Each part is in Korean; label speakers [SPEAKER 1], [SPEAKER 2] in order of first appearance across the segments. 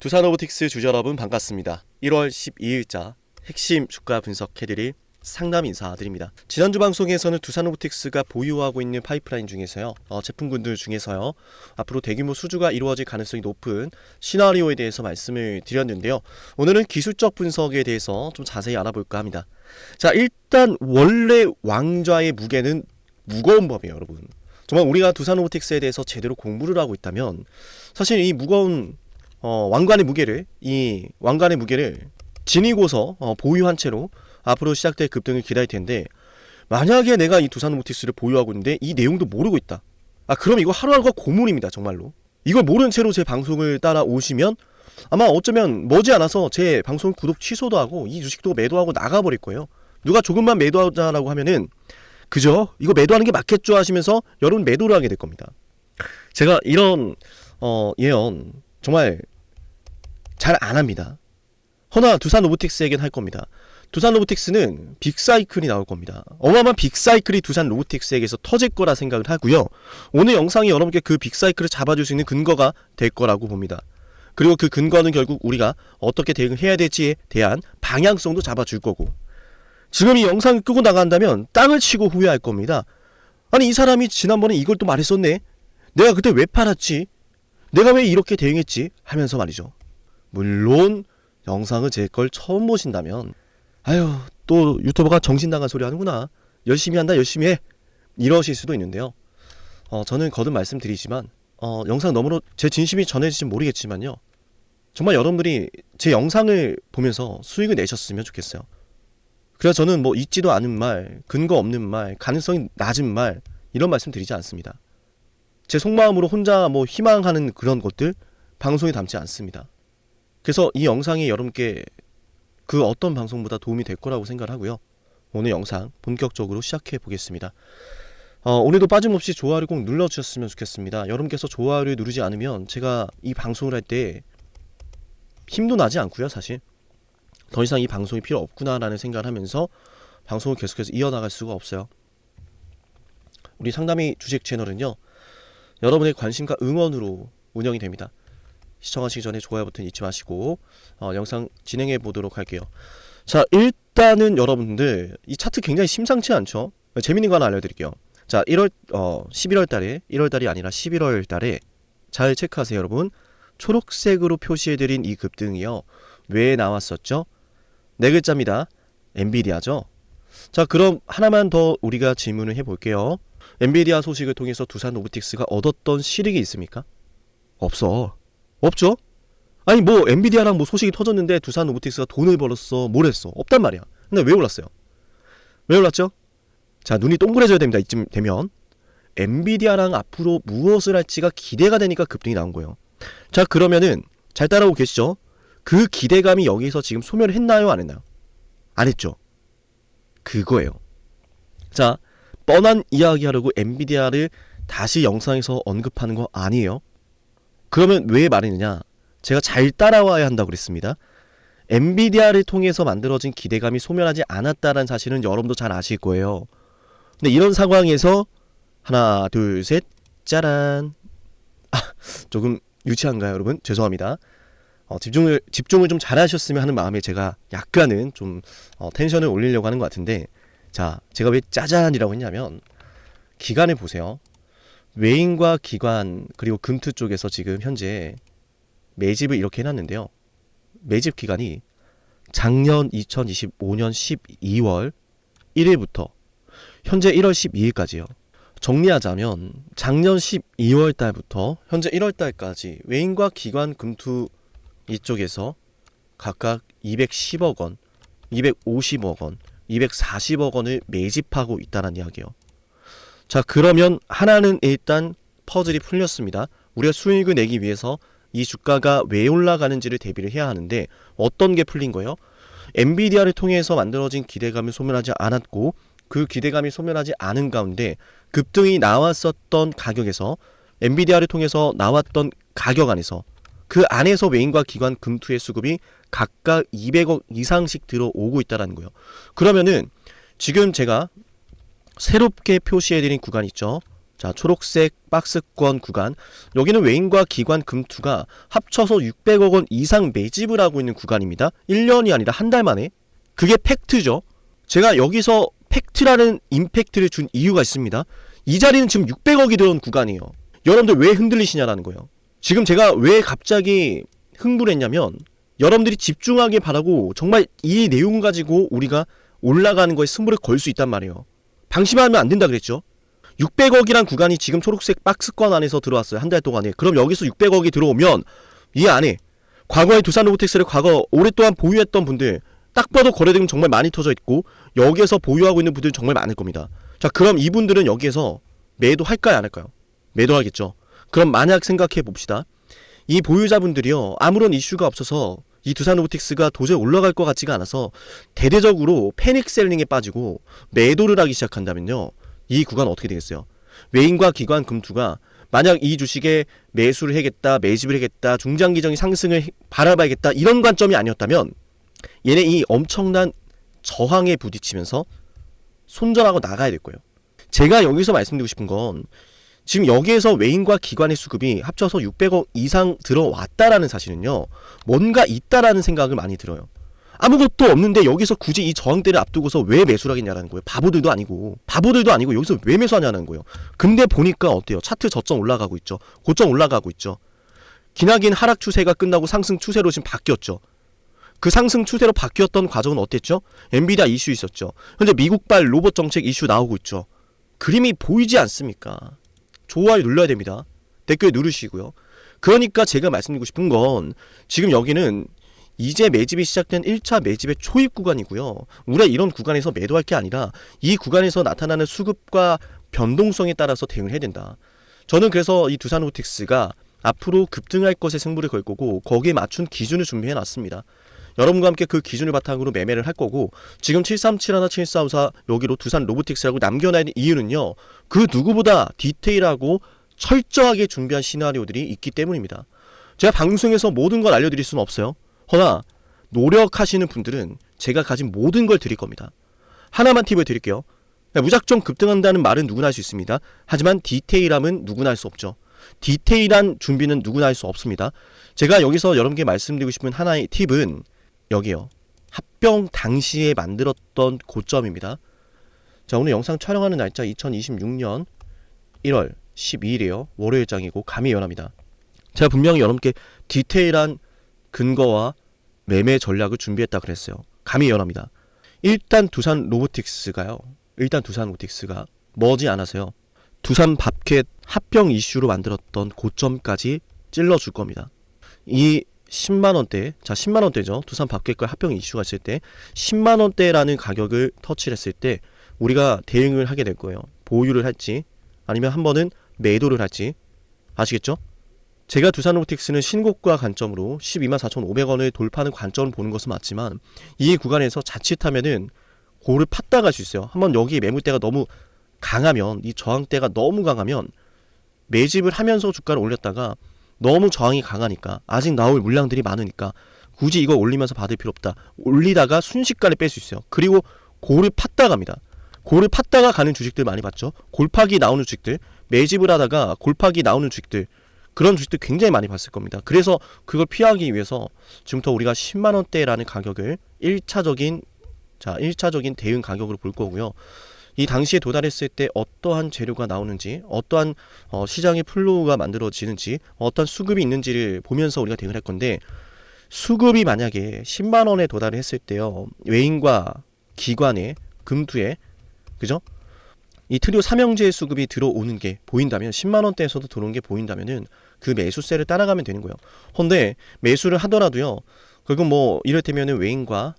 [SPEAKER 1] 두산로보틱스 주주 여러분 반갑습니다. 1월 12일자 핵심 주가 분석해드릴 상담 인사드립니다. 지난주 방송에서는 두산로보틱스가 보유하고 있는 파이프라인 중에서요, 제품군들 중에서요, 앞으로 대규모 수주가 이루어질 가능성이 높은 시나리오에 대해서 말씀을 드렸는데요. 오늘은 기술적 분석에 대해서 좀 자세히 알아볼까 합니다. 자, 일단 원래 왕좌의 무게는 무거운 법이에요, 여러분. 정말 우리가 두산로보틱스에 대해서 제대로 공부를 하고 있다면 사실 이 무거운 왕관의 무게를 지니고서 보유한 채로 앞으로 시작될 급등을 기다릴 텐데, 만약에 내가 이 두산로보틱스를 보유하고 있는데 이 내용도 모르고 있다. 그럼 이거 하루하루가 고문입니다, 정말로. 이걸 모르는 채로 제 방송을 따라오시면 아마 어쩌면 머지않아서 제 방송 구독 취소도 하고 이 주식도 매도하고 나가버릴 거예요. 누가 조금만 매도하자라고 하면은 그죠? 이거 매도하는 게 맞겠죠 하시면서 여러분 매도를 하게 될 겁니다. 제가 이런 예언 정말 잘 안 합니다. 허나 두산로보틱스에겐 할 겁니다. 두산로보틱스는 빅사이클이 나올 겁니다. 어마어마한 빅사이클이 두산로보틱스에게서 터질 거라 생각을 하고요. 오늘 영상이 여러분께 그 빅사이클을 잡아줄 수 있는 근거가 될 거라고 봅니다. 그리고 그 근거는 결국 우리가 어떻게 대응해야 될지에 대한 방향성도 잡아줄 거고, 지금 이 영상을 끄고 나간다면 땅을 치고 후회할 겁니다. 아니, 이 사람이 지난번에 이걸 또 말했었네, 내가 그때 왜 팔았지, 내가 왜 이렇게 대응했지 하면서 말이죠. 물론 영상을 제 걸 처음 보신다면 아유, 또 유튜버가 정신 나간 소리 하는구나, 열심히 한다, 열심히 해, 이러실 수도 있는데요. 저는 거듭 말씀드리지만 영상 너머로 제 진심이 전해질지 모르겠지만요, 정말 여러분들이 제 영상을 보면서 수익을 내셨으면 좋겠어요. 그래서 저는 뭐 있지도 않은 말, 근거 없는 말, 가능성이 낮은 말, 이런 말씀 드리지 않습니다. 제 속마음으로 혼자 뭐 희망하는 그런 것들 방송에 담지 않습니다. 그래서 이 영상이 여러분께 그 어떤 방송보다 도움이 될 거라고 생각을 하고요. 오늘 영상 본격적으로 시작해 보겠습니다. 오늘도 빠짐없이 좋아요를 꼭 눌러주셨으면 좋겠습니다. 여러분께서 좋아요를 누르지 않으면 제가 이 방송을 할 때 힘도 나지 않고요. 사실 더 이상 이 방송이 필요 없구나라는 생각을 하면서 방송을 계속해서 이어나갈 수가 없어요. 우리 상담이 주식 채널은요, 여러분의 관심과 응원으로 운영이 됩니다. 시청하시기 전에 좋아요 버튼 잊지 마시고 영상 진행해 보도록 할게요. 자, 일단은 여러분들 이 차트 굉장히 심상치 않죠? 재밌는 거 하나 알려드릴게요. 자, 11월달이 아니라 11월달에 잘 체크하세요, 여러분. 초록색으로 표시해드린 이 급등이요, 왜 나왔었죠? 네 글자입니다. 엔비디아죠. 자, 그럼 하나만 더 우리가 질문을 해볼게요. 엔비디아 소식을 통해서 두산로보틱스가 얻었던 실익이 있습니까? 없죠? 아니, 뭐 엔비디아랑 뭐 소식이 터졌는데 두산로보틱스가 돈을 벌었어, 뭘 했어? 없단 말이야. 근데 왜 올랐어요? 왜 올랐죠? 자, 눈이 동그래져야 됩니다. 이쯤 되면 엔비디아랑 앞으로 무엇을 할지가 기대가 되니까 급등이 나온 거예요. 자, 그러면은 잘 따라오고 계시죠? 그 기대감이 여기서 지금 소멸을 했나요, 안 했나요? 안 했죠. 그거예요. 자, 뻔한 이야기 하려고 엔비디아를 다시 영상에서 언급하는 거 아니에요. 그러면 왜 말했느냐? 제가 잘 따라와야 한다고 그랬습니다. 엔비디아를 통해서 만들어진 기대감이 소멸하지 않았다는 사실은 여러분도 잘 아실 거예요. 근데 이런 상황에서 하나, 둘, 셋, 짜란. 조금 유치한가요, 여러분? 죄송합니다. 집중을 좀 잘하셨으면 하는 마음에 제가 약간은 좀 텐션을 올리려고 하는 것 같은데, 자, 제가 왜 짜잔이라고 했냐면, 기간을 보세요. 외인과 기관 그리고 금투 쪽에서 지금 현재 매집을 이렇게 해놨는데요, 매집 기간이 작년 2025년 12월 1일부터 현재 1월 12일까지요. 정리하자면 작년 12월 달부터 현재 1월 달까지 외인과 기관 금투 이쪽에서 각각 210억 원, 250억 원, 240억 원을 매집하고 있다는 이야기예요. 자, 그러면 하나는 일단 퍼즐이 풀렸습니다. 우리가 수익을 내기 위해서 이 주가가 왜 올라가는지를 대비를 해야 하는데, 어떤 게 풀린 거예요? 엔비디아를 통해서 만들어진 기대감을 소멸하지 않았고, 그 기대감이 소멸하지 않은 가운데 급등이 나왔었던 가격에서, 엔비디아를 통해서 나왔던 가격 안에서, 그 안에서 외인과 기관 금투의 수급이 각각 200억 이상씩 들어오고 있다는 거예요. 그러면은 지금 제가 새롭게 표시해드린 구간 있죠? 자, 자, 초록색 박스권 구간. 여기는 외인과 기관 금투가 합쳐서 600억 원 이상 매집을 하고 있는 구간입니다. 1년이 아니라 한 달 만에. 그게 팩트죠. 제가 여기서 팩트라는 임팩트를 준 이유가 있습니다. 이 자리는 지금 600억이 들어온 구간이에요. 여러분들 왜 흔들리시냐라는 거예요. 지금 제가 왜 갑자기 흥분했냐면 여러분들이 집중하길 바라고 정말 이 내용 가지고 우리가 올라가는 거에 승부를 걸 수 있단 말이에요. 방심하면 안 된다 그랬죠. 600억이란 구간이 지금 초록색 박스권 안에서 들어왔어요. 한 달 동안에. 그럼 여기서 600억이 들어오면 이 안에 과거의 두산로보틱스를 과거 오랫동안 보유했던 분들 딱 봐도 거래대금 정말 많이 터져 있고 여기에서 보유하고 있는 분들 정말 많을 겁니다. 자, 그럼 이분들은 여기에서 매도할까요, 안 할까요? 매도하겠죠. 그럼 만약 생각해 봅시다. 이 보유자분들이요, 아무런 이슈가 없어서 이 두산로보틱스가 도저히 올라갈 것 같지가 않아서 대대적으로 패닉셀링에 빠지고 매도를 하기 시작한다면요, 이 구간 어떻게 되겠어요? 외인과 기관 금투가 만약 이 주식에 매수를 해야겠다, 매집을 해야겠다, 중장기적인 상승을 바라봐야겠다 이런 관점이 아니었다면 얘네 이 엄청난 저항에 부딪히면서 손절하고 나가야 될 거예요. 제가 여기서 말씀드리고 싶은 건 지금 여기에서 외인과 기관의 수급이 합쳐서 600억 이상 들어왔다라는 사실은요, 뭔가 있다라는 생각을 많이 들어요. 아무것도 없는데 여기서 굳이 이 저항대를 앞두고서 왜 매수를 하겠냐라는 거예요. 바보들도 아니고 여기서 왜 매수하냐는 거예요. 근데 보니까 어때요? 차트 저점 올라가고 있죠. 고점 올라가고 있죠. 기나긴 하락 추세가 끝나고 상승 추세로 지금 바뀌었죠. 그 상승 추세로 바뀌었던 과정은 어땠죠? 엔비디아 이슈 있었죠. 현재 미국발 로봇 정책 이슈 나오고 있죠. 그림이 보이지 않습니까? 좋아요 눌러야 됩니다. 댓글 누르시고요. 그러니까 제가 말씀드리고 싶은 건 지금 여기는 이제 매집이 시작된 1차 매집의 초입 구간이고요. 우리가 이런 구간에서 매도할 게 아니라 이 구간에서 나타나는 수급과 변동성에 따라서 대응을 해야 된다. 저는 그래서 이 두산로보틱스가 앞으로 급등할 것에 승부를 걸 거고 거기에 맞춘 기준을 준비해 놨습니다. 여러분과 함께 그 기준을 바탕으로 매매를 할 거고, 지금 7371, 7454 여기로 두산로보틱스라고 남겨놔야 이유는요, 그 누구보다 디테일하고 철저하게 준비한 시나리오들이 있기 때문입니다. 제가 방송에서 모든 걸 알려드릴 수는 없어요. 허나 노력하시는 분들은 제가 가진 모든 걸 드릴 겁니다. 하나만 팁을 드릴게요. 무작정 급등한다는 말은 누구나 할 수 있습니다. 하지만 디테일함은 누구나 할 수 없죠. 디테일한 준비는 누구나 할 수 없습니다. 제가 여기서 여러분께 말씀드리고 싶은 하나의 팁은 여기요, 합병 당시에 만들었던 고점입니다. 자, 오늘 영상 촬영하는 날짜 2026년 1월 12일이에요. 월요일장이고 감이 예언합니다. 제가 분명히 여러분께 디테일한 근거와 매매 전략을 준비했다 그랬어요. 감이 예언합니다. 일단 두산로보틱스가 머지 않아서요, 두산 밥켓 합병 이슈로 만들었던 고점까지 찔러줄 겁니다. 이 10만원대, 자 10만원대죠. 두산 밥켓과 합병 이슈가 있을 때 10만원대라는 가격을 터치를 했을 때 우리가 대응을 하게 될 거예요. 보유를 할지 아니면 한 번은 매도를 할지. 아시겠죠? 제가 두산로보틱스는 신고가 관점으로 124,500원을 돌파하는 관점을 보는 것은 맞지만 이 구간에서 자칫하면은 고를 팠다 갈 수 있어요. 한번 여기 매물대가 너무 강하면, 이 저항대가 너무 강하면 매집을 하면서 주가를 올렸다가 너무 저항이 강하니까, 아직 나올 물량들이 많으니까 굳이 이거 올리면서 받을 필요 없다, 올리다가 순식간에 뺄 수 있어요. 그리고 고를 팠다 갑니다. 고를 팠다가 가는 주식들 많이 봤죠. 골파기 나오는 주식들, 매집을 하다가 골파기 나오는 주식들, 그런 주식들 굉장히 많이 봤을 겁니다. 그래서 그걸 피하기 위해서 지금부터 우리가 10만원대라는 가격을 1차적인 대응 가격으로 볼 거고요. 이 당시에 도달했을 때 어떠한 재료가 나오는지, 어떠한 시장의 플로우가 만들어지는지, 어떠한 수급이 있는지를 보면서 우리가 대응을 할 건데, 수급이 만약에 10만원에 도달을 했을 때요, 외인과 기관의 금투에, 그죠? 이 트리오 삼형제의 수급이 들어오는 게 보인다면, 10만원대에서도 들어오는 게 보인다면은 그 매수세를 따라가면 되는 거예요. 근데 매수를 하더라도요, 결국 뭐 이를테면은 외인과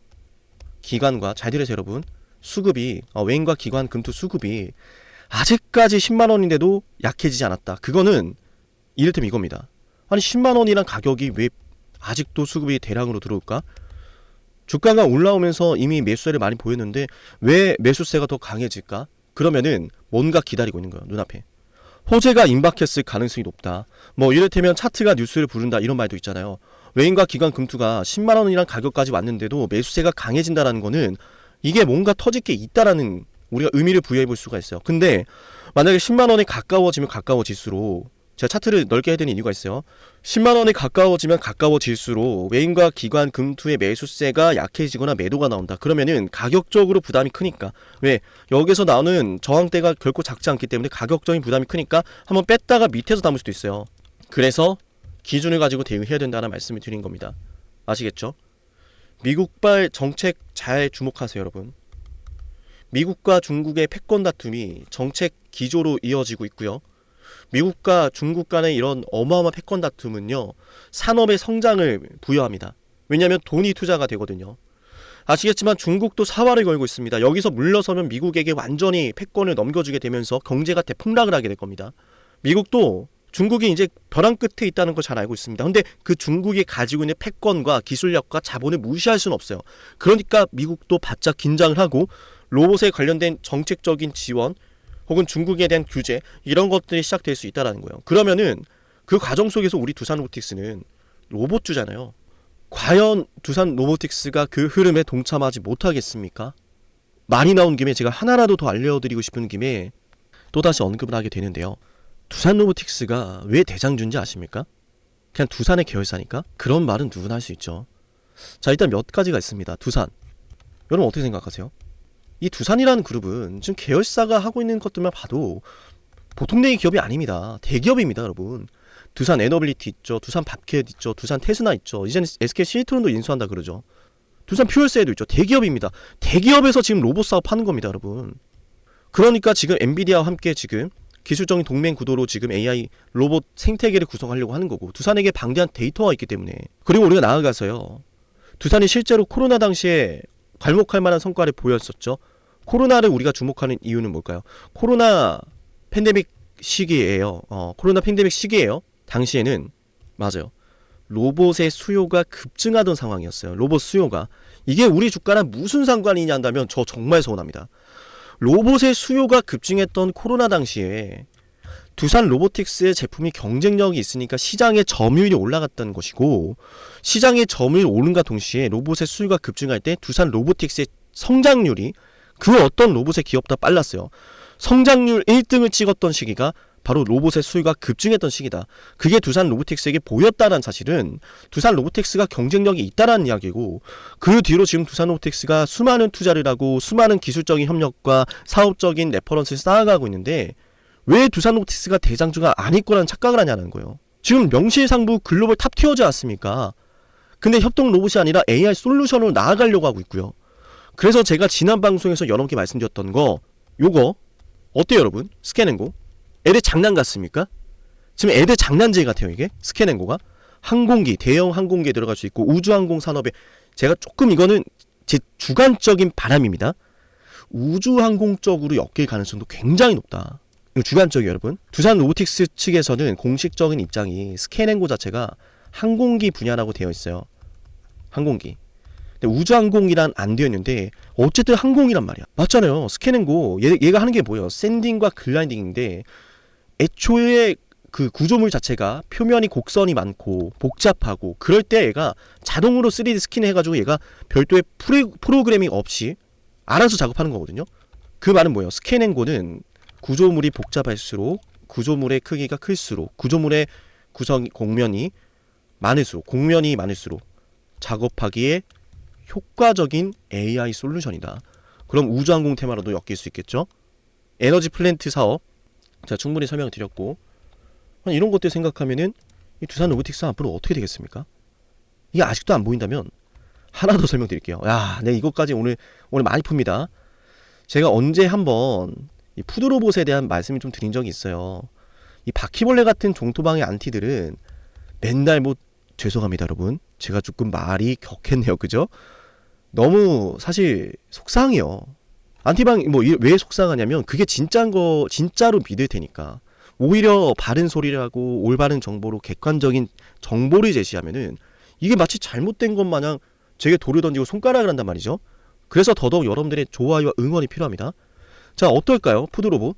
[SPEAKER 1] 기관과, 잘 들으세요 여러분, 수급이 외인과 기관 금투 수급이 아직까지 10만원인데도 약해지지 않았다. 그거는 이를테면 이겁니다. 아니 10만원이란 가격이 왜 아직도 수급이 대량으로 들어올까? 주가가 올라오면서 이미 매수세를 많이 보였는데 왜 매수세가 더 강해질까? 그러면은 뭔가 기다리고 있는 거예요. 눈앞에 호재가 임박했을 가능성이 높다. 뭐 이를테면 차트가 뉴스를 부른다, 이런 말도 있잖아요. 외인과 기관 금투가 10만원이란 가격까지 왔는데도 매수세가 강해진다라는 거는 이게 뭔가 터질 게 있다라는 우리가 의미를 부여해 볼 수가 있어요. 근데 만약에 10만 원에 가까워지면 가까워질수록 제가 차트를 넓게 해드린 이유가 있어요. 10만 원에 가까워지면 가까워질수록 외인과 기관 금투의 매수세가 약해지거나 매도가 나온다. 그러면은 가격적으로 부담이 크니까. 왜? 여기서 나오는 저항대가 결코 작지 않기 때문에 가격적인 부담이 크니까 한번 뺐다가 밑에서 담을 수도 있어요. 그래서 기준을 가지고 대응해야 된다는 말씀을 드린 겁니다. 아시겠죠? 미국발 정책 잘 주목하세요, 여러분. 미국과 중국의 패권 다툼이 정책 기조로 이어지고 있고요. 미국과 중국 간의 이런 어마어마한 패권 다툼은요, 산업의 성장을 부여합니다. 왜냐하면 돈이 투자가 되거든요. 아시겠지만 중국도 사활을 걸고 있습니다. 여기서 물러서면 미국에게 완전히 패권을 넘겨주게 되면서 경제가 대폭락을 하게 될 겁니다. 미국도 중국이 이제 벼랑 끝에 있다는 걸 잘 알고 있습니다. 근데 그 중국이 가지고 있는 패권과 기술력과 자본을 무시할 수는 없어요. 그러니까 미국도 바짝 긴장을 하고 로봇에 관련된 정책적인 지원 혹은 중국에 대한 규제 이런 것들이 시작될 수 있다는 거예요. 그러면은 그 과정 속에서 우리 두산 로보틱스는 로봇주잖아요. 과연 두산 로보틱스가 그 흐름에 동참하지 못하겠습니까? 많이 나온 김에 제가 하나라도 더 알려드리고 싶은 김에 또다시 언급을 하게 되는데요. 두산 로보틱스가 왜 대장주인지 아십니까? 그냥 두산의 계열사니까? 그런 말은 누구나 할 수 있죠. 자, 일단 몇 가지가 있습니다. 두산. 여러분 어떻게 생각하세요? 이 두산이라는 그룹은 지금 계열사가 하고 있는 것들만 봐도 보통 내의 기업이 아닙니다. 대기업입니다, 여러분. 두산 에너빌리티 있죠. 두산 밥켓 있죠. 두산 테스나 있죠. 이제는 SK 시트론도 인수한다 그러죠. 두산 퓨얼셀도 있죠. 대기업입니다. 대기업에서 지금 로봇 사업 하는 겁니다, 여러분. 그러니까 지금 엔비디아와 함께 지금 기술적인 동맹 구도로 지금 AI 로봇 생태계를 구성하려고 하는 거고, 두산에게 방대한 데이터가 있기 때문에. 그리고 우리가 나아가서요, 두산이 실제로 코로나 당시에 괄목할 만한 성과를 보였었죠. 코로나를 우리가 주목하는 이유는 뭘까요? 코로나 팬데믹 시기예요. 코로나 팬데믹 시기예요. 당시에는 맞아요. 로봇의 수요가 급증하던 상황이었어요. 로봇 수요가. 이게 우리 주가랑 무슨 상관이냐 한다면 저 정말 서운합니다. 로봇의 수요가 급증했던 코로나 당시에 두산 로보틱스의 제품이 경쟁력이 있으니까 시장의 점유율이 올라갔던 것이고, 시장의 점유율이 오른과 동시에 로봇의 수요가 급증할 때 두산 로보틱스의 성장률이 그 어떤 로봇의 기업보다 빨랐어요. 성장률 1등을 찍었던 시기가 바로 로봇의 수요가 급증했던 시기다. 그게 두산 로보틱스에게 보였다는 사실은 두산 로보틱스가 경쟁력이 있다라는 이야기고, 그 뒤로 지금 두산 로보틱스가 수많은 투자를 하고 수많은 기술적인 협력과 사업적인 레퍼런스를 쌓아가고 있는데, 왜 두산 로보틱스가 대장주가 아닐 거라는 착각을 하냐는 거예요. 지금 명실상부 글로벌 탑티어지 않습니까? 근데 협동 로봇이 아니라 AI 솔루션으로 나아가려고 하고 있고요. 그래서 제가 지난 방송에서 여러 개 말씀드렸던 거, 요거 어때요 여러분? 스캔앤고 애들 장난 같습니까? 지금 애들 장난질 같아요. 이게 스캔앤고가 항공기, 대형 항공기에 들어갈 수 있고, 우주항공 산업에, 제가 조금 이거는 제 주관적인 바람입니다. 우주항공 쪽으로 엮일 가능성도 굉장히 높다. 주관적이에요, 여러분. 두산 로보틱스 측에서는 공식적인 입장이 스캔앤고 자체가 항공기 분야라고 되어 있어요. 항공기. 근데 우주항공이란 안 되어 있는데 어쨌든 항공이란 말이야. 맞잖아요. 스캔앤고 얘가 하는 게 뭐예요? 샌딩과 글라이딩인데, 애초에 그 구조물 자체가 표면이 곡선이 많고 복잡하고 그럴 때 얘가 자동으로 3D 스캔 해가지고 얘가 별도의 프로그래밍 없이 알아서 작업하는 거거든요. 그 말은 뭐예요? 스캔앤고는 구조물이 복잡할수록, 구조물의 크기가 클수록, 구조물의 공면이 많을수록 작업하기에 효과적인 AI 솔루션이다. 그럼 우주항공 테마로도 엮일 수 있겠죠. 에너지 플랜트 사업 제가 충분히 설명을 드렸고, 이런 것들 생각하면은 이 두산 로보틱스 앞으로 어떻게 되겠습니까? 이게 아직도 안 보인다면 하나 더 설명드릴게요. 야, 네, 이것까지 오늘 많이 풉니다. 제가 언제 한번 이 푸드로봇에 대한 말씀을 좀 드린 적이 있어요. 이 바퀴벌레 같은 종토방의 안티들은 맨날 죄송합니다 여러분, 제가 조금 말이 격했네요. 그죠? 너무 사실 속상해요. 안티방 왜 속상하냐면 그게 진짜로 믿을 테니까. 오히려 바른 소리를 하고 올바른 정보로 객관적인 정보를 제시하면은 이게 마치 잘못된 것 마냥 제게 돌을 던지고 손가락을 한단 말이죠. 그래서 더더욱 여러분들의 좋아요와 응원이 필요합니다. 자, 어떨까요? 푸드로봇.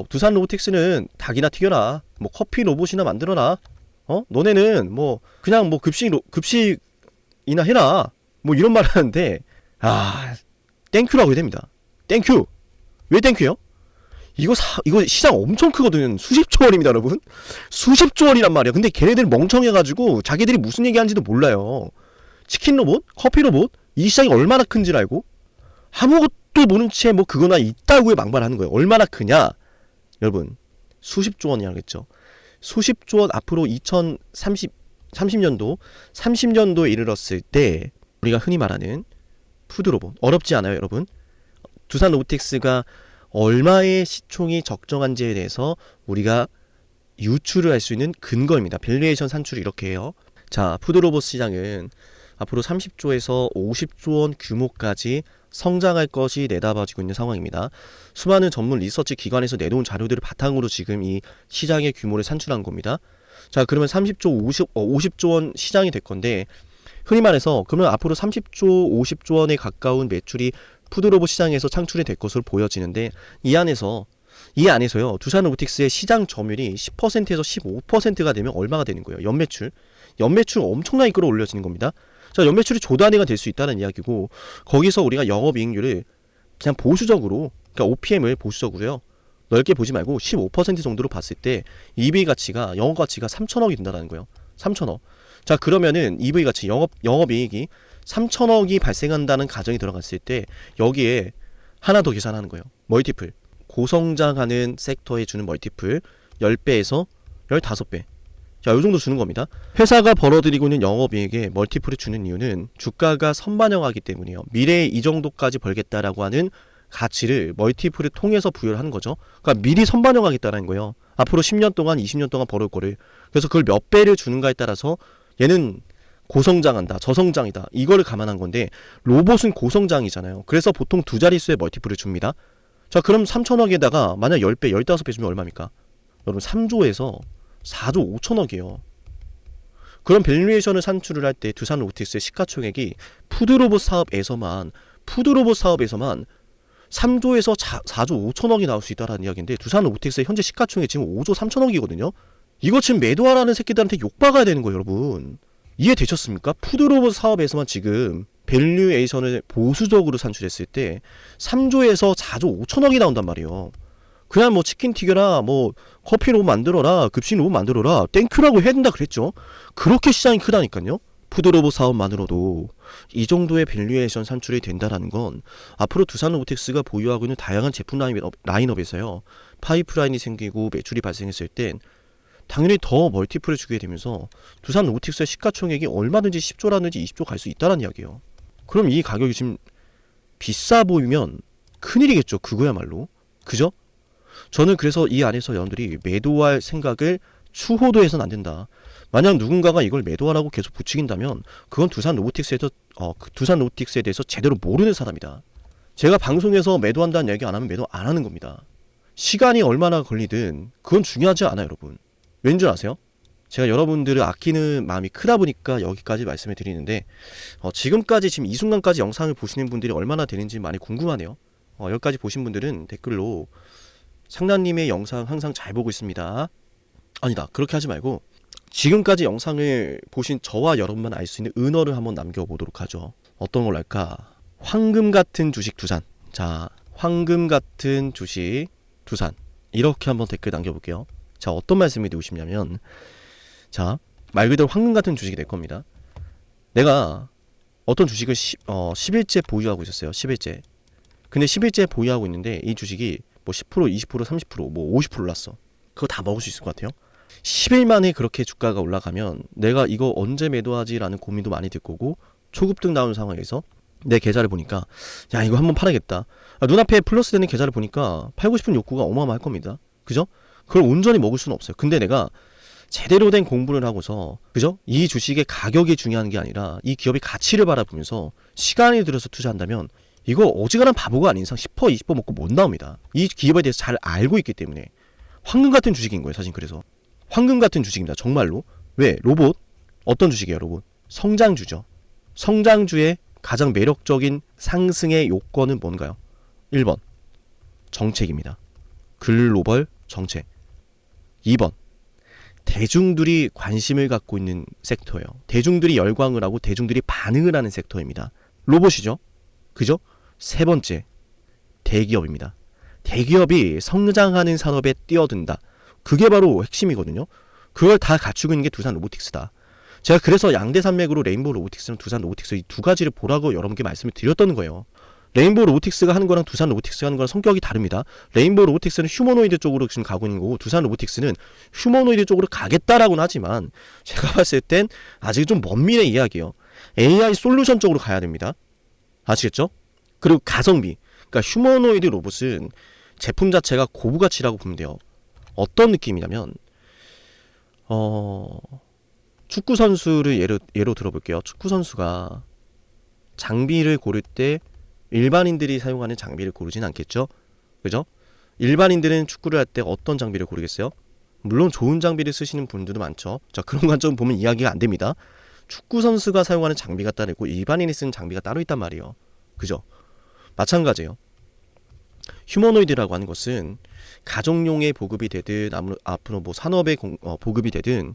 [SPEAKER 1] 두산 로보틱스는 닭이나 튀겨라. 커피 로봇이나 만들어라. 너네는 그냥 급식이나 해라. 이런 말 하는데, 땡큐라고 해야 됩니다. 땡큐. 왜 땡큐요? 이거 시장 엄청 크거든. 수십조 원입니다, 여러분. 수십조 원이란 말이야. 근데 걔네들 멍청해가지고 자기들이 무슨 얘기하는지도 몰라요. 치킨 로봇? 커피 로봇? 이 시장이 얼마나 큰지를 알고 아무것도 모른 채 뭐 그거나 있다고에 막말하는 거예요. 얼마나 크냐? 여러분, 수십조 원이라겠죠. 수십조 원 앞으로 30년도에 이르렀을 때 우리가 흔히 말하는 푸드로봇. 어렵지 않아요, 여러분? 두산 로보틱스가 얼마의 시총이 적정한지에 대해서 우리가 유추를 할 수 있는 근거입니다. 밸류에이션 산출을 이렇게 해요. 자, 푸드로봇 시장은 앞으로 30조에서 50조 원 규모까지 성장할 것이 내다봐지고 있는 상황입니다. 수많은 전문 리서치 기관에서 내놓은 자료들을 바탕으로 지금 이 시장의 규모를 산출한 겁니다. 자, 그러면 50조 원 시장이 될 건데, 흔히 말해서 그러면 앞으로 30조, 50조 원에 가까운 매출이 푸드로봇 시장에서 창출이 될 것으로 보여지는데, 이 안에서요, 두산 로보틱스의 시장 점유율이 10%에서 15%가 되면 얼마가 되는 거예요? 연매출 엄청나게 끌어올려지는 겁니다. 자, 연매출이 조 단위가 될 수 있다는 이야기고, 거기서 우리가 영업이익률을 그냥 보수적으로, 그러니까 OPM을 보수적으로요, 넓게 보지 말고 15% 정도로 봤을 때 EV 가치가, 영업 가치가 3천억이 된다는 거예요. 3천억. 자, 그러면은 EV 가치, 영업이익이 3천억이 발생한다는 가정이 들어갔을 때 여기에 하나 더 계산하는 거예요. 멀티플. 고성장하는 섹터에 주는 멀티플 10배에서 15배. 자, 요 정도 주는 겁니다. 회사가 벌어들이고 있는 영업이익에 멀티플을 주는 이유는 주가가 선반영하기 때문이에요. 미래에 이 정도까지 벌겠다라고 하는 가치를 멀티플을 통해서 부여를 하는 거죠. 그러니까 미리 선반영하겠다는 거예요. 앞으로 10년 동안, 20년 동안 벌을 거를. 그래서 그걸 몇 배를 주는가에 따라서 얘는 고성장한다, 저성장이다, 이거를 감안한 건데, 로봇은 고성장이잖아요. 그래서 보통 두 자릿수의 멀티플을 줍니다. 자, 그럼 3천억에다가 만약 10배, 15배 주면 얼마입니까? 여러분, 3조에서 4조 5천억이에요. 그런 밸류에이션을 산출을 할 때 두산 로보틱스의 시가총액이 푸드로봇 사업에서만 3조에서 4조 5천억이 나올 수 있다는 이야기인데, 두산 로보틱스의 현재 시가총액이 지금 5조 3천억이거든요. 이거 지금 매도하라는 새끼들한테 욕박아야 되는 거예요, 여러분. 이해되셨습니까? 푸드로봇 사업에서만 지금 밸류에이션을 보수적으로 산출했을 때 3조에서 4조 5천억이 나온단 말이에요. 그냥 뭐 치킨 튀겨라, 뭐 커피 로봇 만들어라, 급식 로봇 만들어라, 땡큐라고 해야 된다 그랬죠. 그렇게 시장이 크다니까요. 푸드로봇 사업만으로도 이 정도의 밸류에이션 산출이 된다라는 건 앞으로 두산 로보틱스가 보유하고 있는 다양한 제품 라인업에서요, 파이프라인이 생기고 매출이 발생했을 땐 당연히 더 멀티플을 주게 되면서 두산 로보틱스의 시가총액이 얼마든지 10조라든지 20조 갈 수 있다는 이야기예요. 그럼 이 가격이 지금 비싸 보이면 큰일이겠죠. 그거야말로. 그죠? 저는 그래서 이 안에서 여러분들이 매도할 생각을 추호도 해서는 안 된다. 만약 누군가가 이걸 매도하라고 계속 부추긴다면 그건 두산 로보틱스에 대해서 제대로 모르는 사람이다. 제가 방송에서 매도한다는 얘기 안 하면 매도 안 하는 겁니다. 시간이 얼마나 걸리든 그건 중요하지 않아요, 여러분. 왠줄 아세요? 제가 여러분들을 아끼는 마음이 크다 보니까 여기까지 말씀을 드리는데, 지금까지 지금 이 순간까지 영상을 보시는 분들이 얼마나 되는지 많이 궁금하네요. 여기까지 보신 분들은 댓글로 상나님의 영상 항상 잘 보고 있습니다. 아니다, 그렇게 하지 말고 지금까지 영상을 보신 저와 여러분만 알 수 있는 은어를 한번 남겨보도록 하죠. 어떤 걸로 할까? 황금 같은 주식 두산. 자, 황금 같은 주식 두산. 이렇게 한번 댓글 남겨볼게요. 자, 어떤 말씀이 드리고 싶냐면, 자, 말 그대로 황금 같은 주식이 될 겁니다. 내가 어떤 주식을 10일째 보유하고 있었어요. 10일째. 근데 10일째 보유하고 있는데 이 주식이 뭐 10%, 20%, 30%, 뭐 50% 올랐어. 그거 다 먹을 수 있을 것 같아요. 10일 만에 그렇게 주가가 올라가면 내가 이거 언제 매도하지라는 고민도 많이 들 거고, 초급등 나오는 상황에서 내 계좌를 보니까 야, 이거 한번 팔아야겠다. 눈앞에 플러스 되는 계좌를 보니까 팔고 싶은 욕구가 어마어마할 겁니다. 그죠? 그걸 온전히 먹을 수는 없어요. 근데 내가 제대로 된 공부를 하고서, 그죠? 이 주식의 가격이 중요한 게 아니라 이 기업의 가치를 바라보면서 시간이 들여서 투자한다면 이거 어지간한 바보가 아닌 이상 10% 20% 먹고 못 나옵니다. 이 기업에 대해서 잘 알고 있기 때문에 황금 같은 주식인 거예요, 사실. 그래서 황금 같은 주식입니다, 정말로. 왜? 로봇. 어떤 주식이에요, 로봇? 성장주죠. 성장주의 가장 매력적인 상승의 요건은 뭔가요? 1번 정책입니다. 글로벌 정책. 2번 대중들이 관심을 갖고 있는 섹터예요. 대중들이 열광을 하고 대중들이 반응을 하는 섹터입니다. 로봇이죠. 그죠? 세 번째 대기업입니다. 대기업이 성장하는 산업에 뛰어든다. 그게 바로 핵심이거든요. 그걸 다 갖추고 있는 게 두산 로보틱스다. 제가 그래서 양대 산맥으로 레인보우 로보틱스랑 두산 로보틱스 이 두 가지를 보라고 여러분께 말씀을 드렸던 거예요. 레인보우 로보틱스가 하는 거랑 두산 로보틱스가 하는 거랑 성격이 다릅니다. 레인보우 로보틱스는 휴머노이드 쪽으로 지금 가고 있는 거고, 두산 로보틱스는 휴머노이드 쪽으로 가겠다라고는 하지만 제가 봤을 땐 아직 좀 먼 미래 이야기예요. AI 솔루션 쪽으로 가야 됩니다. 아시겠죠? 그리고 가성비. 그러니까 휴머노이드 로봇은 제품 자체가 고부가치라고 보면 돼요. 어떤 느낌이냐면 축구 선수를 예로 들어볼게요. 축구 선수가 장비를 고를 때 일반인들이 사용하는 장비를 고르진 않겠죠? 그죠? 일반인들은 축구를 할 때 어떤 장비를 고르겠어요? 물론 좋은 장비를 쓰시는 분들도 많죠. 자, 그런 관점 보면 이야기가 안 됩니다. 축구 선수가 사용하는 장비가 따로 있고 일반인이 쓰는 장비가 따로 있단 말이에요. 그죠? 마찬가지예요. 휴머노이드라고 하는 것은 가정용에 보급이 되든 앞으로 뭐 산업에 보급이 되든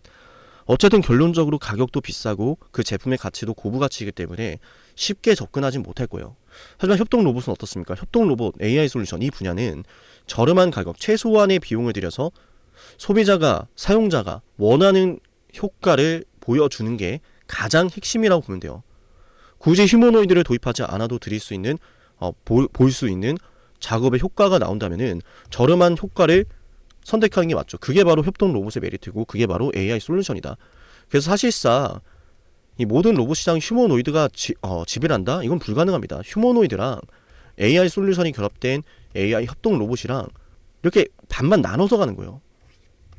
[SPEAKER 1] 어쨌든 결론적으로 가격도 비싸고 그 제품의 가치도 고부가치이기 때문에 쉽게 접근하진 못할 거예요. 하지만 협동 로봇은 어떻습니까? 협동 로봇, AI 솔루션 이 분야는 저렴한 가격, 최소한의 비용을 들여서 소비자가, 사용자가 원하는 효과를 보여주는 게 가장 핵심이라고 보면 돼요. 굳이 휴머노이드를 도입하지 않아도 드릴 수 있는 볼 수 있는 작업의 효과가 나온다면은 저렴한 효과를 선택하는 게 맞죠. 그게 바로 협동 로봇의 메리트고 그게 바로 AI 솔루션이다. 그래서 사실상 이 모든 로봇 시장 휴머노이드가 지배한다? 이건 불가능합니다. 휴머노이드랑 AI 솔루션이 결합된 AI 협동 로봇이랑 이렇게 반만 나눠서 가는 거예요.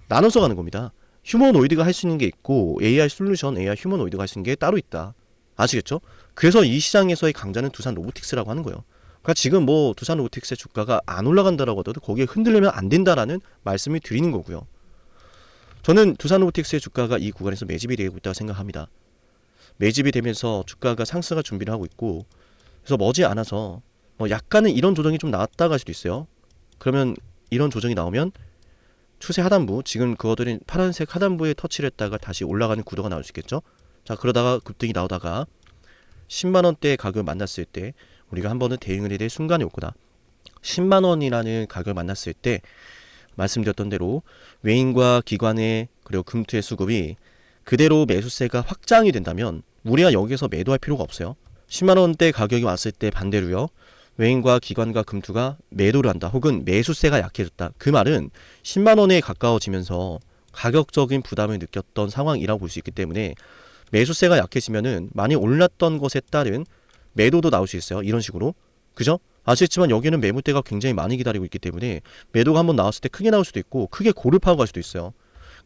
[SPEAKER 1] 나눠서 가는 겁니다. 휴머노이드가 할 수 있는 게 있고 AI 솔루션, AI 휴머노이드가 할 수 있는 게 따로 있다. 아시겠죠? 그래서 이 시장에서의 강자는 두산 로보틱스라고 하는 거예요. 그러니까 지금 뭐 두산 로보틱스의 주가가 안 올라간다라고 하더라도 거기에 흔들리면 안 된다라는 말씀을 드리는 거고요. 저는 두산 로보틱스의 주가가 이 구간에서 매집이 되고 있다고 생각합니다. 매집이 되면서 주가가 상승할 준비를 하고 있고, 그래서 머지않아서 약간은 이런 조정이 좀 나왔다 갈 수도 있어요. 그러면 이런 조정이 나오면 추세 하단부, 지금 그거들은 파란색 하단부에 터치를 했다가 다시 올라가는 구도가 나올 수 있겠죠. 자, 그러다가 급등이 나오다가 10만원대의 가격을 만났을 때 우리가 한 번은 대응을 해야 될 순간이 올 거다. 10만원이라는 가격을 만났을 때 말씀드렸던 대로 외인과 기관의 그리고 금투의 수급이 그대로 매수세가 확장이 된다면 우리가 여기서 매도할 필요가 없어요. 10만원대 가격이 왔을 때 반대로요, 외인과 기관과 금투가 매도를 한다, 혹은 매수세가 약해졌다. 그 말은 10만원에 가까워지면서 가격적인 부담을 느꼈던 상황이라고 볼 수 있기 때문에 매수세가 약해지면은 많이 올랐던 것에 따른 매도도 나올 수 있어요. 이런 식으로. 그죠? 아시겠지만 여기는 매물대가 굉장히 많이 기다리고 있기 때문에 매도가 한번 나왔을 때 크게 나올 수도 있고 크게 고르파고 갈 수도 있어요.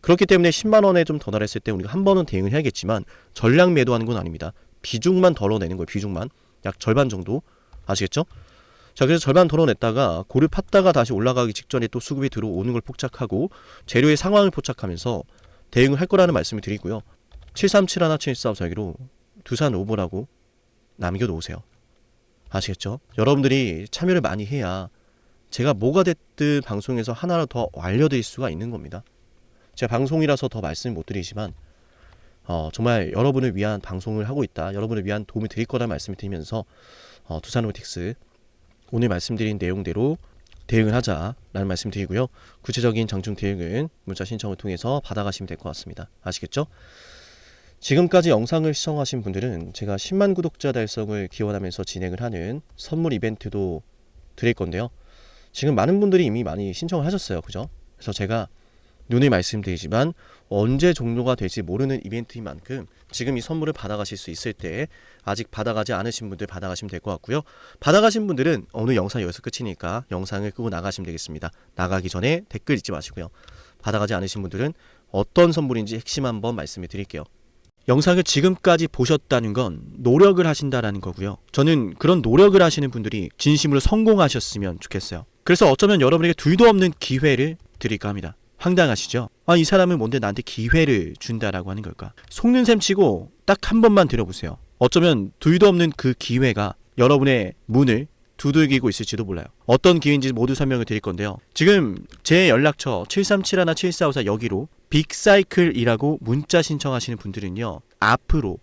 [SPEAKER 1] 그렇기 때문에 10만원에 좀 더 달했을 때 우리가 한 번은 대응을 해야겠지만 전량 매도하는 건 아닙니다. 비중만 덜어내는 거예요. 비중만. 약 절반 정도. 아시겠죠? 자, 그래서 절반 덜어냈다가 고를 팠다가 다시 올라가기 직전에 또 수급이 들어오는 걸 포착하고 재료의 상황을 포착하면서 대응을 할 거라는 말씀을 드리고요. 7371, 7454기로 두산 오버라고 남겨놓으세요. 아시겠죠? 여러분들이 참여를 많이 해야 제가 뭐가 됐든 방송에서 하나로 더 알려드릴 수가 있는 겁니다. 제가 방송이라서 더 말씀 못 드리지만 정말 여러분을 위한 방송을 하고 있다, 여러분을 위한 도움을 드릴 거라는 말씀을 드리면서 두산 로보틱스 오늘 말씀드린 내용대로 대응을 하자라는 말씀 드리고요. 구체적인 장중 대응은 문자 신청을 통해서 받아가시면 될 것 같습니다. 아시겠죠? 지금까지 영상을 시청하신 분들은 제가 10만 구독자 달성을 기원하면서 진행을 하는 선물 이벤트도 드릴 건데요. 지금 많은 분들이 이미 많이 신청을 하셨어요. 그죠? 그래서 제가 눈을 말씀드리지만 언제 종료가 될지 모르는 이벤트인 만큼 지금 이 선물을 받아가실 수 있을 때 아직 받아가지 않으신 분들 받아가시면 될 것 같고요. 받아가신 분들은 오늘 영상 여기서 끝이니까 영상을 끄고 나가시면 되겠습니다. 나가기 전에 댓글 잊지 마시고요. 받아가지 않으신 분들은 어떤 선물인지 핵심 한번 말씀을 드릴게요. 영상을 지금까지 보셨다는 건 노력을 하신다라는 거고요. 저는 그런 노력을 하시는 분들이 진심으로 성공하셨으면 좋겠어요. 그래서 어쩌면 여러분에게 둘도 없는 기회를 드릴까 합니다. 황당하시죠? 이 사람은 뭔데 나한테 기회를 준다라고 하는 걸까? 속는 셈 치고 딱 한 번만 들어보세요. 어쩌면 둘도 없는 그 기회가 여러분의 문을 두들기고 있을지도 몰라요. 어떤 기회인지 모두 설명을 드릴 건데요. 지금 제 연락처 7371-7454 여기로 빅사이클이라고 문자 신청하시는 분들은요, 앞으로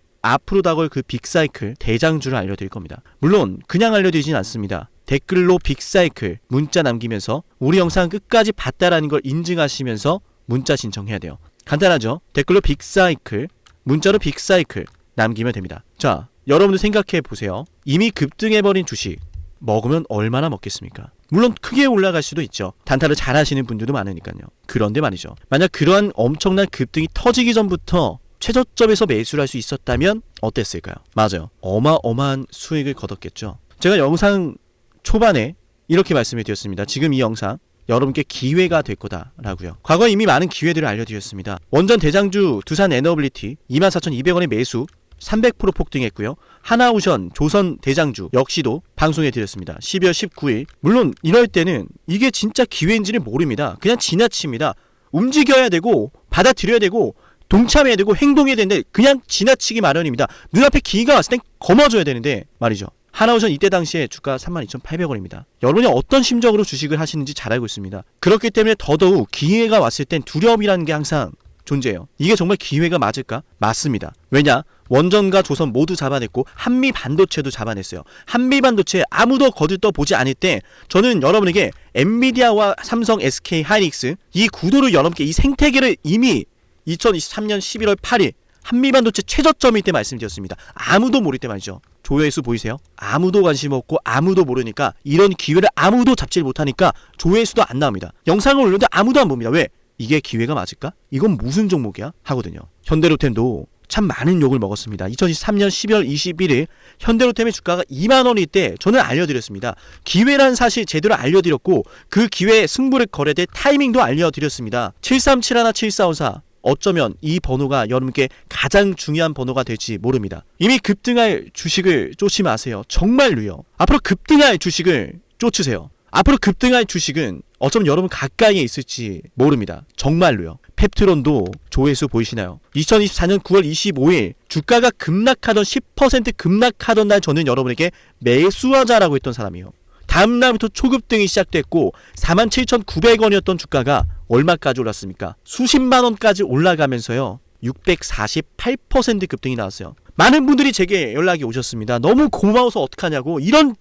[SPEAKER 1] 다가올 그 빅사이클 대장주를 알려드릴 겁니다. 물론 그냥 알려드리진 않습니다. 댓글로 빅사이클 문자 남기면서 우리 영상 끝까지 봤다라는 걸 인증하시면서 문자 신청해야 돼요. 간단하죠? 댓글로 빅사이클, 문자로 빅사이클 남기면 됩니다. 자, 여러분들 생각해 보세요. 이미 급등해버린 주식 먹으면 얼마나 먹겠습니까? 물론 크게 올라갈 수도 있죠. 단타를 잘 하시는 분들도 많으니까요. 그런데 말이죠. 만약 그러한 엄청난 급등이 터지기 전부터 최저점에서 매수를 할 수 있었다면 어땠을까요? 맞아요. 어마어마한 수익을 거뒀겠죠. 제가 영상 초반에 이렇게 말씀을 드렸습니다. 지금 이 영상 여러분께 기회가 될 거다라고요. 과거에 이미 많은 기회들을 알려드렸습니다. 원전 대장주 두산 에너빌리티 24,200원의 매수 300% 폭등했고요. 하나오션 조선 대장주 역시도 방송해 드렸습니다. 12월 19일. 물론 이럴 때는 이게 진짜 기회인지는 모릅니다. 그냥 지나칩니다. 움직여야 되고 받아들여야 되고 동참해야 되고 행동해야 되는데 그냥 지나치기 마련입니다. 눈앞에 기회가 왔을 땐 거머줘야 되는데 말이죠. 하나오션 이때 당시에 주가 32,800원입니다. 여러분이 어떤 심정으로 주식을 하시는지 잘 알고 있습니다. 그렇기 때문에 더더욱 기회가 왔을 땐 두려움이라는 게 항상 존재해요. 이게 정말 기회가 맞을까? 맞습니다. 왜냐? 원전과 조선 모두 잡아냈고 한미 반도체도 잡아냈어요. 한미 반도체 아무도 거들떠 보지 않을 때 저는 여러분에게 엔비디아와 삼성, SK, 하이닉스 이 구도를 여러분께 이 생태계를 이미 2023년 11월 8일 한미 반도체 최저점일 때 말씀드렸습니다. 아무도 모를 때 말이죠. 조회수 보이세요? 아무도 관심 없고 아무도 모르니까 이런 기회를 아무도 잡지 못하니까 조회수도 안 나옵니다. 영상을 올렸는데 아무도 안 봅니다. 왜? 이게 기회가 맞을까? 이건 무슨 종목이야? 하거든요. 현대로템도 참 많은 욕을 먹었습니다. 2023년 12월 21일 현대로템의 주가가 2만원일 때 저는 알려드렸습니다. 기회란 사실 제대로 알려드렸고 그 기회에 승부를 걸어야 될 타이밍도 알려드렸습니다. 7371, 7454 어쩌면 이 번호가 여러분께 가장 중요한 번호가 될지 모릅니다. 이미 급등할 주식을 쫓지 마세요. 정말로요. 앞으로 급등할 주식을 쫓으세요. 앞으로 급등할 주식은 어쩌면 여러분 가까이에 있을지 모릅니다. 정말로요. 펩트론도 조회수 보이시나요? 2024년 9월 25일 주가가 급락하던 10% 급락하던 날 저는 여러분에게 매수하자라고 했던 사람이에요. 다음 날부터 초급등이 시작됐고 47,900원이었던 주가가 얼마까지 올랐습니까? 수십만 원까지 올라가면서요. 648% 급등이 나왔어요. 많은 분들이 제게 연락이 오셨습니다. 너무 고마워서 어떡하냐고. 이런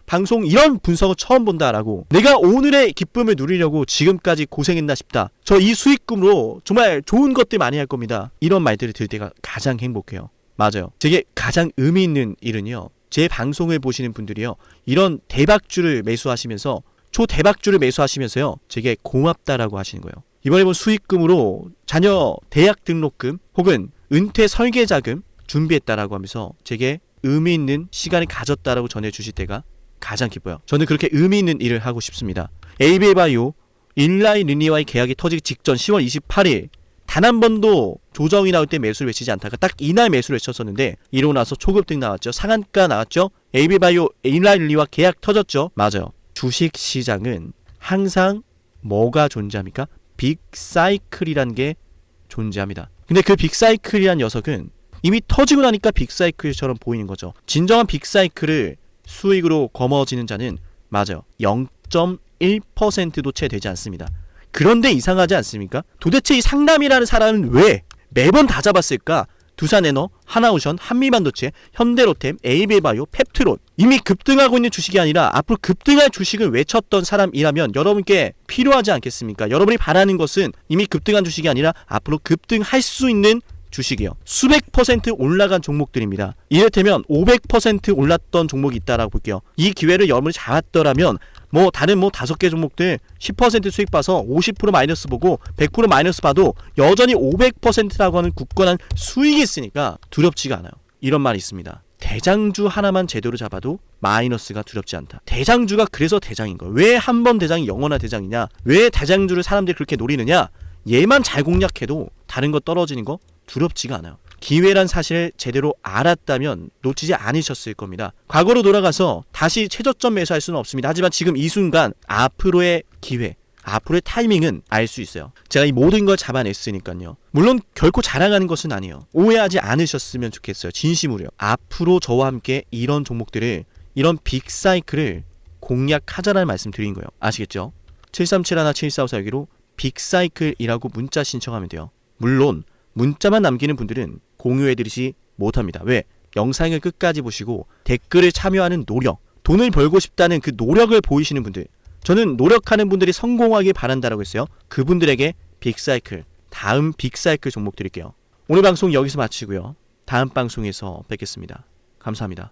[SPEAKER 1] 방송 이런 분석을 처음 본다라고. 내가 오늘의 기쁨을 누리려고 지금까지 고생했나 싶다. 저 이 수익금으로 정말 좋은 것들 많이 할 겁니다. 이런 말들을 들을 때가 가장 행복해요. 맞아요. 제게 가장 의미 있는 일은요. 제 방송을 보시는 분들이요. 이런 대박주를 매수하시면서 초대박주를 매수하시면서요. 제게 고맙다라고 하시는 거예요. 이번에 본 수익금으로 자녀 대학 등록금 혹은 은퇴 설계자금 준비했다라고 하면서 제게 의미 있는 시간을 가졌다라고 전해주실 때가 가장 기뻐요. 저는 그렇게 의미 있는 일을 하고 싶습니다. 에이비바이오 일라이 리니와의 계약이 터지기 직전 10월 28일 단 한 번도 조정이 나올 때 매수를 외치지 않다가 딱 이날 매수를 외쳤었는데 이러고 나서 초급등 나왔죠. 상한가 나왔죠. 에이비바이오 일라이 리니와 계약 터졌죠. 맞아요. 주식시장은 항상 뭐가 존재합니까? 빅사이클이란 게 존재합니다. 근데 그 빅사이클이란 녀석은 이미 터지고 나니까 빅사이클처럼 보이는 거죠. 진정한 빅사이클을 수익으로 거머쥐는 자는 맞아요. 0.1%도 채 되지 않습니다. 그런데 이상하지 않습니까? 도대체 이 상남이라는 사람은 왜 매번 다 잡았을까? 두산에너, 하나오션, 한미반도체, 현대로템, 에이비바이오, 펩트론 이미 급등하고 있는 주식이 아니라 앞으로 급등할 주식을 외쳤던 사람이라면 여러분께 필요하지 않겠습니까? 여러분이 바라는 것은 이미 급등한 주식이 아니라 앞으로 급등할 수 있는 주식이요. 수백 퍼센트 올라간 종목들입니다. 이를테면 500% 올랐던 종목이 있다라고 볼게요. 이 기회를 여러분이 잡았더라면 다른 5개 종목들 10% 수익 봐서 50% 마이너스 보고 100% 마이너스 봐도 여전히 500%라고 하는 굳건한 수익이 있으니까 두렵지가 않아요. 이런 말이 있습니다. 대장주 하나만 제대로 잡아도 마이너스가 두렵지 않다. 대장주가 그래서 대장인 거예요. 왜 한 번 대장이 영원한 대장이냐? 왜 대장주를 사람들이 그렇게 노리느냐? 얘만 잘 공략해도 다른 거 떨어지는 거 두렵지가 않아요. 기회란 사실을 제대로 알았다면 놓치지 않으셨을 겁니다. 과거로 돌아가서 다시 최저점 매수할 수는 없습니다. 하지만 지금 이 순간 앞으로의 기회, 앞으로의 타이밍은 알 수 있어요. 제가 이 모든 걸 잡아냈으니까요. 물론 결코 자랑하는 것은 아니에요. 오해하지 않으셨으면 좋겠어요. 진심으로요. 앞으로 저와 함께 이런 종목들을, 이런 빅사이클을 공략하자라는 말씀 드린 거예요. 아시겠죠? 7371, 7454 여기로 빅사이클이라고 문자 신청하면 돼요. 물론 문자만 남기는 분들은 공유해드리지 못합니다. 왜? 영상을 끝까지 보시고 댓글을 참여하는 노력, 돈을 벌고 싶다는 그 노력을 보이시는 분들, 저는 노력하는 분들이 성공하길 바란다라고 했어요. 그분들에게 빅사이클, 다음 빅사이클 종목 드릴게요. 오늘 방송 여기서 마치고요. 다음 방송에서 뵙겠습니다. 감사합니다.